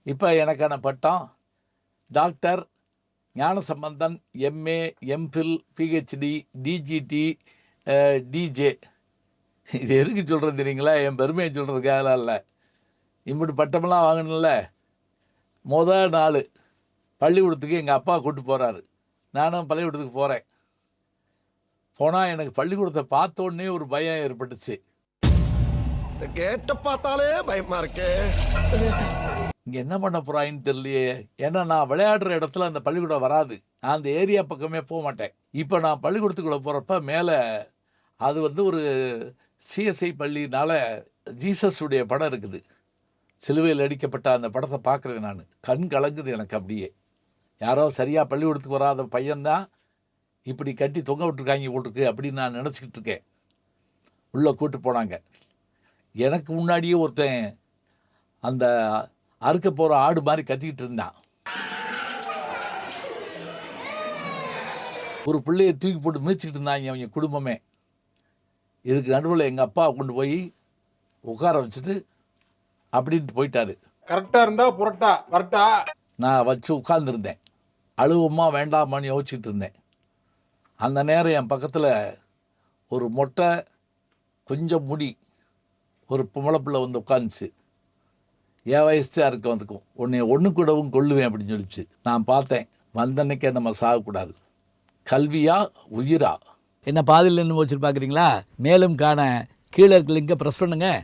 இப்போ எனக்கான பட்டம் doctor Gnanasambandan, MA, MPhil, PhD, டிஜிடி, DJ. இது எதுக்கு சொல்கிறது தெரியுங்களா? என் பெருமையை சொல்கிறதுக்காகலாம் இல்லை. இப்படி பட்டமெல்லாம் வாங்கணும்ல. முதல் நாள் பள்ளிக்கூடத்துக்கு எங்கள் அப்பா கூப்பிட்டு போகிறாரு. நானும் பள்ளிக்கூடத்துக்கு போகிறேன். போனால் எனக்கு பள்ளிக்கூடத்தை பார்த்த உடனே ஒரு பயம் ஏற்பட்டுச்சு. கேட்ட பார்த்தாலே பயமா இருக்கே. இங்கே என்ன பண்ண போகிறாயின்னு தெரியலையே. ஏன்னா நான் விளையாடுற இடத்துல அந்த பள்ளிக்கூடம் வராது. நான் அந்த ஏரியா பக்கமே போக மாட்டேன். இப்போ நான் பள்ளிக்கூடத்துக்குள்ளே போகிறப்ப மேலே அது ஒரு சிஎஸ்ஐ பள்ளினால ஜீசஸுடைய படம் இருக்குது. சிலுவையில் அடிக்கப்பட்ட அந்த படத்தை பார்க்குறேன். நான் கண் கலங்குது எனக்கு. அப்படியே யாரோ சரியாக பள்ளிக்கூடத்துக்கு வராத பையன்தான் இப்படி கட்டி தொங்க விட்டுருக்காங்க போட்டிருக்கு அப்படின்னு நான் நினச்சிக்கிட்டு இருக்கேன். உள்ளே கூட்டு போனாங்க. எனக்கு முன்னாடியே ஒருத்தன் அந்த அறுக்க போகிற ஆடு மாதிரி கத்திக்கிட்டு இருந்தான். ஒரு பிள்ளையை தூக்கி போட்டு மிதிச்சுக்கிட்டு இருந்தாங்க அவங்க குடும்பமே. இதுக்கு நடுவில் எங்கள் அப்பா கொண்டு போய் உட்கார வச்சுட்டு அப்படின்ட்டு போயிட்டாரு. கரெக்டாக இருந்தா புரட்டா கரெக்டா நான் வச்சு உட்கார்ந்துருந்தேன். அழுவமா வேண்டாமான்னு யோசிச்சுட்டு இருந்தேன். அந்த நேரம் என் பக்கத்தில் ஒரு மொட்டை கொஞ்சம் முடி ஒரு பொம்பளை பிள்ளை உட்காந்துச்சு. என் வயசுதான் இருக்கும். அதுக்கும் உன்னை ஒன்று கூடவும் கொள்ளுவேன் அப்படின்னு சொல்லிச்சு. நான் பார்த்தேன், வந்தன்னைக்கே நம்ம சாகக்கூடாது. கல்வியா உயிரா? என்ன பாதியில் நின்று வச்சுட்டு பார்க்குறீங்களா? மேலும் காண கீழே இருக்க லிங்கை ப்ரெஸ் பண்ணுங்கள்.